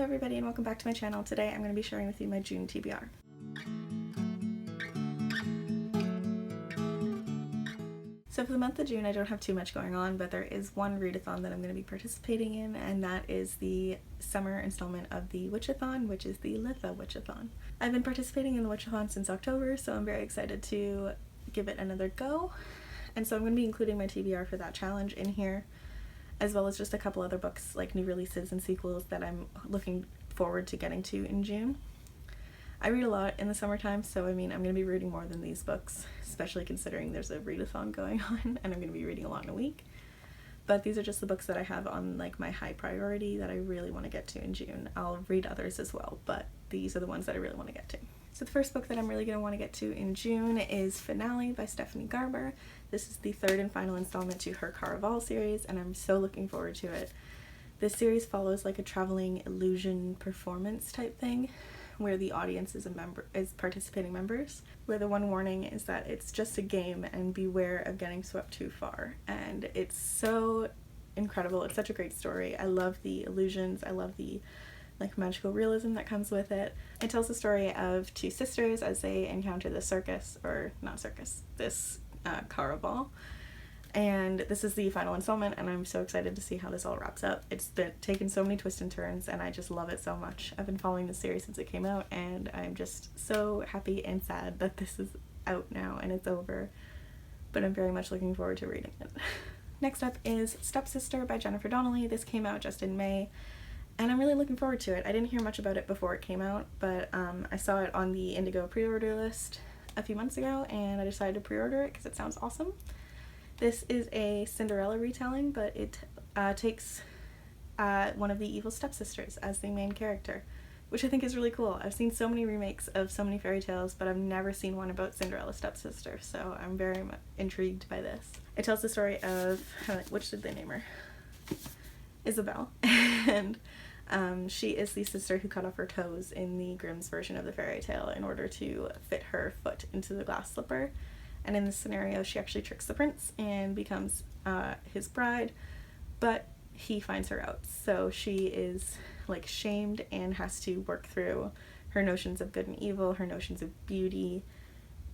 everybody and welcome back to my channel. Today I'm going to be sharing with you my June TBR. So for the month of June I don't have too much going on, but there is one readathon that I'm going to be participating in, and that is the summer installment of the Witch-a-Thon, which is the Litha Witch-a-Thon. I've been participating in the Witch-a-Thon since October, so I'm very excited to give it another go. And so I'm going to be including my TBR for that challenge in here, as well as just a couple other books like new releases and sequels that I'm looking forward to getting to in June. I read a lot in the summertime, so I mean I'm going to be reading more than these books, especially considering there's a readathon going on and I'm going to be reading a lot in a week. But these are just the books that I have on like my high priority that I really want to get to in June. I'll read others as well, but these are the ones that I really want to get to. So the first book that I'm really going to want to get to in June is Finale by Stephanie Garber. This is the third and final installment to her Caraval series, and I'm so looking forward to it. This series follows like a traveling illusion performance type thing, where the audience is participating members, where the one warning is that it's just a game and beware of getting swept too far. And it's so incredible. It's such a great story. I love the illusions. I love the like magical realism that comes with it. It tells the story of two sisters as they encounter the circus, or not circus, this Caraval. And this is the final installment, and I'm so excited to see how this all wraps up. It's been taken so many twists and turns, and I just love it so much. I've been following this series since it came out, and I'm just so happy and sad that this is out now and it's over. But I'm very much looking forward to reading it. Next up is Stepsister by Jennifer Donnelly. This came out just in May, and I'm really looking forward to it. I didn't hear much about it before it came out, but I saw it on the Indigo pre-order list a few months ago, and I decided to pre-order it because it sounds awesome. This is a Cinderella retelling, but it takes one of the evil stepsisters as the main character, which I think is really cool. I've seen so many remakes of so many fairy tales, but I've never seen one about Cinderella's stepsister, so I'm very much intrigued by this. It tells the story of, which did they name her? Isabel. And she is the sister who cut off her toes in the Grimm's version of the fairy tale in order to fit her foot into the glass slipper. And in this scenario, she actually tricks the prince and becomes his bride, but he finds her out. So she is like shamed and has to work through her notions of good and evil, her notions of beauty.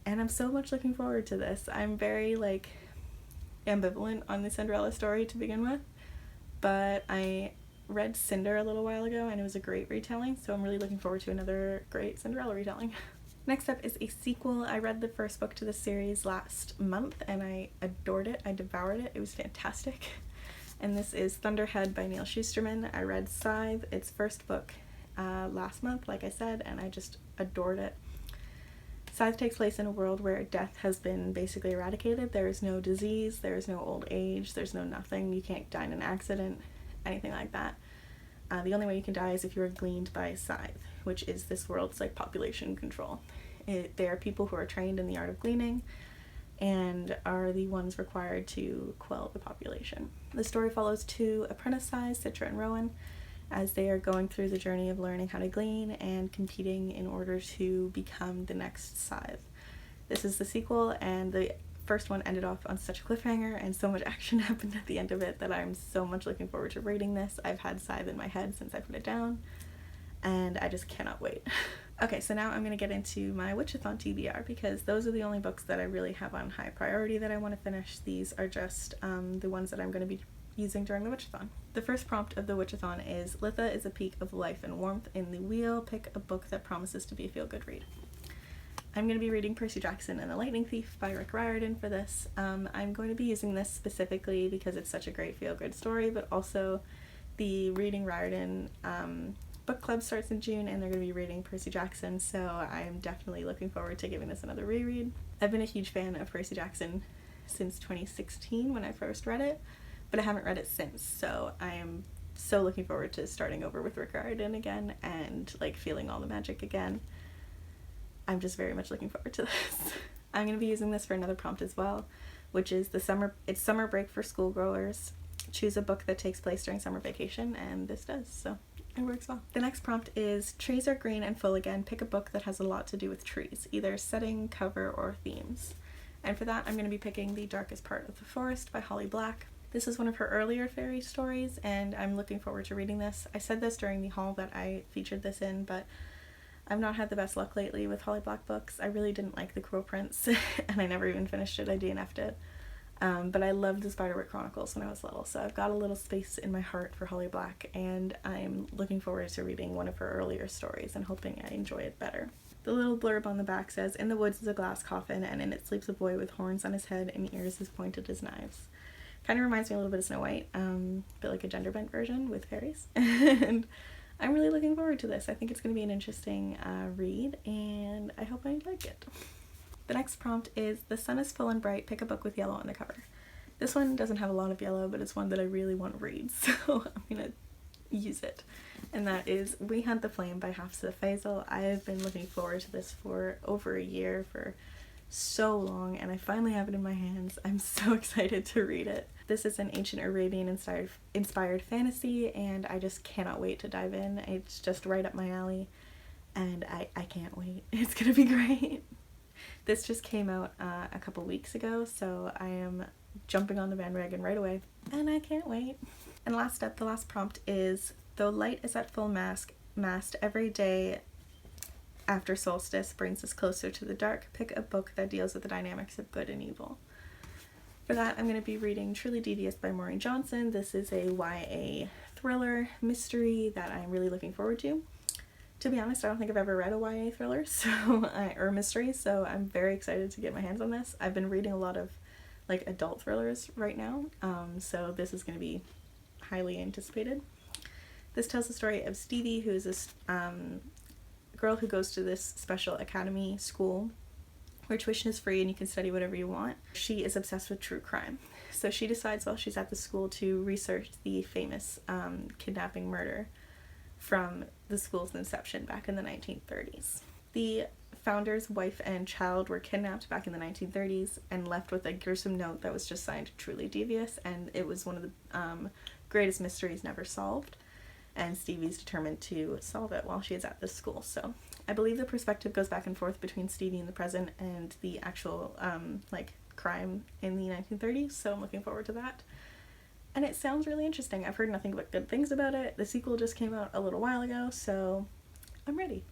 And I'm so much looking forward to this. I'm very like ambivalent on the Cinderella story to begin with, but I read Cinder a little while ago and it was a great retelling, so I'm really looking forward to another great Cinderella retelling. Next up is a sequel. I read the first book to the series last month and I adored it. I devoured it. It was fantastic. And this is Thunderhead by Neil Shusterman. I read Scythe, its first book, last month, like I said, and I just adored it. Scythe takes place in a world where death has been basically eradicated. There is no disease, there is no old age, there's no nothing. You can't die in an accident, anything like that. The only way you can die is if you are gleaned by Scythe, which is this world's like population control. They are people who are trained in the art of gleaning and are the ones required to quell the population. The story follows two apprentices, Citra and Rowan, as they are going through the journey of learning how to glean and competing in order to become the next Scythe. This is the sequel, and the first one ended off on such a cliffhanger and so much action happened at the end of it that I'm so much looking forward to reading this. I've had Scythe in my head since I put it down, and I just cannot wait. Okay, so now I'm going to get into my Witch-a-Thon TBR, because those are the only books that I really have on high priority that I want to finish. These are just the ones that I'm going to be using during the Witch-a-Thon. The first prompt of the Witch-a-Thon is, Litha is a peak of life and warmth in the wheel. Pick a book that promises to be a feel-good read. I'm going to be reading Percy Jackson and the Lightning Thief by Riordan for this. I'm going to be using this specifically because it's such a great feel-good story, but also the Reading Riordan book club starts in June and they're going to be reading Percy Jackson, so I'm definitely looking forward to giving this another reread. I've been a huge fan of Percy Jackson since 2016 when I first read it, but I haven't read it since, so I am so looking forward to starting over with Riordan again and like feeling all the magic again. I'm just very much looking forward to this. I'm going to be using this for another prompt as well, which is it's summer break for schoolgoers. Choose a book that takes place during summer vacation, and this does, so it works well. The next prompt is Trees Are Green and Full Again. Pick a book that has a lot to do with trees, either setting, cover, or themes. And for that, I'm going to be picking The Darkest Part of the Forest by Holly Black. This is one of her earlier fairy stories, and I'm looking forward to reading this. I said this during the haul that I featured this in, but I've not had the best luck lately with Holly Black books. I really didn't like The Cruel Prince, and I never even finished it. I DNF'd it. But I loved the Spiderwick Chronicles when I was little, so I've got a little space in my heart for Holly Black, and I'm looking forward to reading one of her earlier stories and hoping I enjoy it better. The little blurb on the back says, "In the woods is a glass coffin, and in it sleeps a boy with horns on his head and ears as pointed as knives." Kind of reminds me a little bit of Snow White, but like a gender bent version with fairies. And I'm really looking forward to this. I think it's going to be an interesting read, and I hope I like it. The next prompt is, "The sun is full and bright, pick a book with yellow on the cover." This one doesn't have a lot of yellow, but it's one that I really want to read, so I'm going to use it. And that is We Hunt the Flame by Hafsa Faisal. I have been looking forward to this for over a year, for so long, and I finally have it in my hands. I'm so excited to read it. This is an ancient Arabian inspired fantasy, and I just cannot wait to dive in. It's just right up my alley, and I can't wait. It's gonna be great. This just came out a couple weeks ago, so I am jumping on the bandwagon right away, and I can't wait. And last up, the last prompt is, "Though light is at full mast every day after solstice brings us closer to the dark, pick a book that deals with the dynamics of good and evil." For that, I'm going to be reading Truly Devious by Maureen Johnson. This is a YA thriller mystery that I'm really looking forward to. To be honest, I don't think I've ever read a YA thriller or mystery, so I'm very excited to get my hands on this. I've been reading a lot of like adult thrillers right now, so this is going to be highly anticipated. This tells the story of Stevie, who is this girl who goes to this special academy school where tuition is free and you can study whatever you want. She is obsessed with true crime, so she decides while she's at the school to research the famous kidnapping murder from the school's inception back in the 1930s. The founder's wife and child were kidnapped back in the 1930s and left with a gruesome note that was just signed Truly Devious, and it was one of the greatest mysteries never solved, and Stevie's determined to solve it while she is at this school. So I believe the perspective goes back and forth between Stevie in the present and the actual like crime in the 1930s, so I'm looking forward to that. And it sounds really interesting. I've heard nothing but good things about it. The sequel just came out a little while ago, so I'm ready.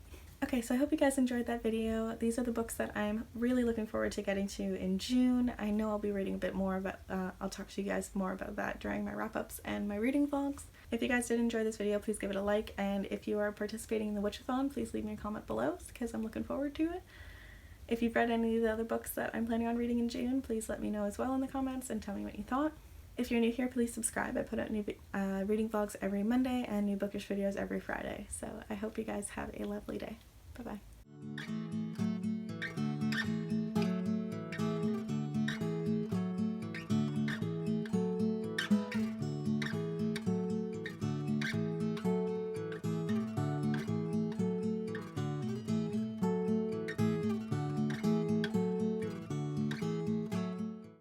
Okay, so I hope you guys enjoyed that video. These are the books that I'm really looking forward to getting to in June. I know I'll be reading a bit more, but I'll talk to you guys more about that during my wrap-ups and my reading vlogs. If you guys did enjoy this video, please give it a like, and if you are participating in the Witchathon, please leave me a comment below, because I'm looking forward to it. If you've read any of the other books that I'm planning on reading in June, please let me know as well in the comments and tell me what you thought. If you're new here, please subscribe. I put out new reading vlogs every Monday and new bookish videos every Friday. So I hope you guys have a lovely day. Bye-bye.